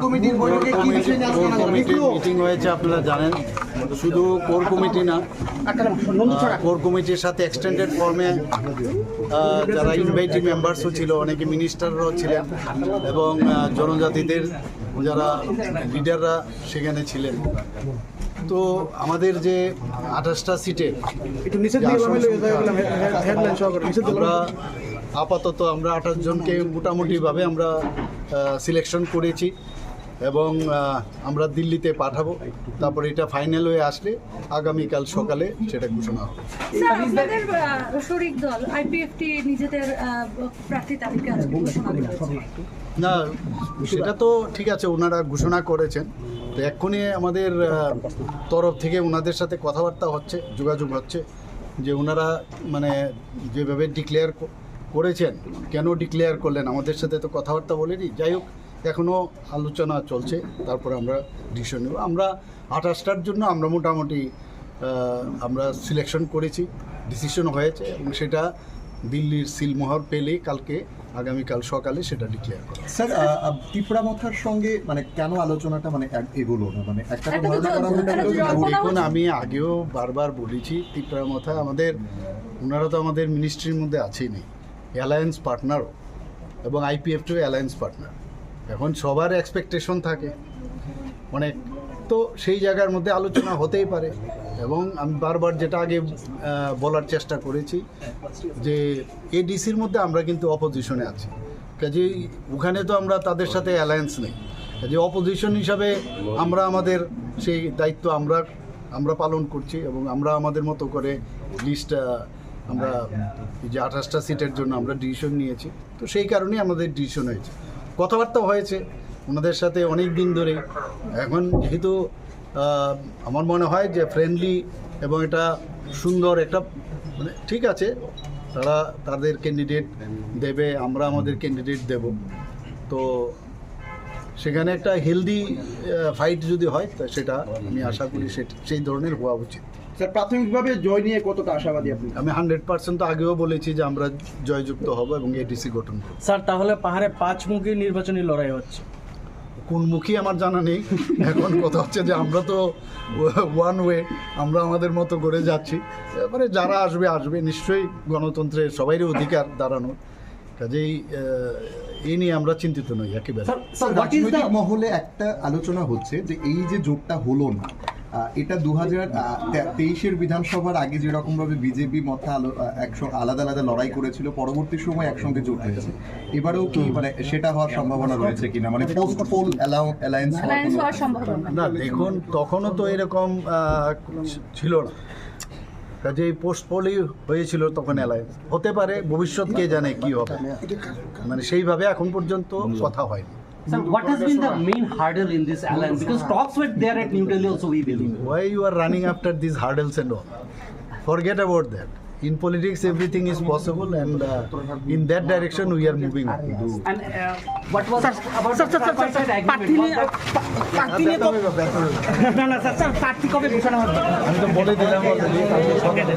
কমিটির বৈঠকে কি বিষয় নিয়ে আলোচনা করা হলো? মিটিং হয়েছে আপনারা জানেন, শুধু কোর কমিটি না, কোর কমিটির সাথে এক্সটেন্ডেড ফর্মে যারা ইনভাইটি মেম্বার্সও ছিল, অনেকে মিনিস্টাররাও ছিলেন এবং জনজাতিদের যারা লিডাররা সেখানে ছিলেন। তো আমাদের যে 28টা সিটে আমরা আপাতত 28 জনকে মোটামুটিভাবে আমরা সিলেকশন করেছি এবং আমরা দিল্লিতে পাঠাবো। তারপরে এটা ফাইনাল হয়ে আসলে আগামীকাল সকালে সেটা ঘোষণা হবে। স্যার, আপনাদের শরিক দল আইপিএফটি নিজেদের প্রার্থী তালিকা আজকে ঘোষণা করেছে। না, সেটা তো ঠিক আছে, ওনারা ঘোষণা করেছেন। তো এক্ষুনি আমাদের তরফ থেকে ওনাদের সাথে কথাবার্তা হচ্ছে, যোগাযোগ হচ্ছে যে ওনারা মানে যেভাবে ডিক্লেয়ার করেছেন, কেন ডিক্লেয়ার করলেন, আমাদের সাথে তো কথাবার্তা বলেনি। যাই হোক, এখনও আলোচনা চলছে, তারপরে আমরা ডিসিশন নেব। আমরা 28টার জন্য আমরা মোটামুটি আমরা সিলেকশন করেছি, ডিসিশন হয়েছে এবং সেটা দিল্লির সিলমোহর পেলে কালকে আগামীকাল সকালে সেটা ডিক্লেয়ার করা। স্যার, ত্রিপুরা মাথার সঙ্গে মানে কেন আলোচনাটা মানে এগোলো না, মানে একটা তো ধারণা করা হলো। দেখুন, আমি আগেও বারবার বলেছি, ত্রিপুরা মাথা আমাদের, ওনারা তো আমাদের মিনিস্ট্রির মধ্যে আছেই নেই, অ্যালায়েন্স পার্টনারও, এবং আইপিএফটিও অ্যালায়েন্স পার্টনার। এখন সবার এক্সপেকটেশন থাকে অনেক, তো সেই জায়গার মধ্যে আলোচনা হতেই পারে। এবং আমি বারবার যেটা আগে বলার চেষ্টা করেছি যে এডিসির মধ্যে আমরা কিন্তু অপোজিশনে আছি, কাজেই ওখানে তো আমরা তাদের সাথে অ্যালায়েন্স নেই। কাজে অপোজিশন হিসাবে আমরা আমাদের সেই দায়িত্ব আমরা পালন করছি এবং আমরা আমাদের মতো করে লিস্ট আমরা এই যে 28টা সিটের জন্য আমরা ডিসিশন নিয়েছি। তো সেই কারণেই আমাদের ডিসিশন হয়েছে, কথাবার্তা হয়েছে ওনাদের সাথে অনেক দিন ধরে। এখন যেহেতু আমার মনে হয় যে ফ্রেন্ডলি এবং এটা সুন্দর একটা মানে ঠিক আছে, তারা তাদের ক্যান্ডিডেট দেবে, আমরা আমাদের ক্যান্ডিডেট দেব। তো সেখানে একটা হেলদি ফাইট যদি হয় তা সেটা আমি আশা করি সেই ধরনের হওয়া উচিত। স্যার, প্রাথমিকভাবে জয় নিয়ে কতটা আশাবাদী আপনি? আমি 100% তো আগেও বলেছি যে আমরা জয়যুক্ত হব এবং এডিসি গঠন করব। স্যার, তাহলে পাহাড়ে 5 মুখী নির্বাচনী লড়াই হচ্ছে, কোন মুখী আমার জানা নেই। এখন কথা হচ্ছে যে আমরা তো ওয়ান ওয়ে, আমরা আমাদের মতো করে যাচ্ছি। এবারে যারা আসবে আসবে, নিশ্চয়ই গণতন্ত্রের সবারই অধিকার দাঁড়ানোর, কাজেই এই নিয়ে আমরা চিন্তিত নই একেবারে। রাজনৈতিক মহলে একটা আলোচনা হচ্ছে যে এই যে জোটটা হলো না, এটা 2023-এর বিধানসভার আগে যেরকম ভাবে বিজেপি মথা আলাদা আলাদা লড়াই করেছিল, পরবর্তী সময় একসঙ্গে জোট হয়েছে, এবারেও কি মানে সেটা হওয়ার সম্ভাবনা রয়েছে কিনা, মানে পোস্ট পোল অ্যালায়েন্স হওয়ার সম্ভাবনা? না, দেখুন তখনও তো এরকম ছিল না, কাজেই পোস্ট পোলই হয়েছিল, তখন অ্যালায়েন্স হতে পারে, ভবিষ্যৎ কে জানে কি হবে, মানে সেইভাবে এখন পর্যন্ত কথা হয়নি। Sir, what has been the main hurdle in this alliance? Because talks were there at New Delhi also, we believe. Why you are running after these hurdles and all? Forget about that. In politics, everything is possible, and in that direction we are moving on. And what was about the tripartite agreement? না sir, প্রার্থী কবে ঘোষণা হবে? আমি তো বলে দিলাম already, কালকে সকালে।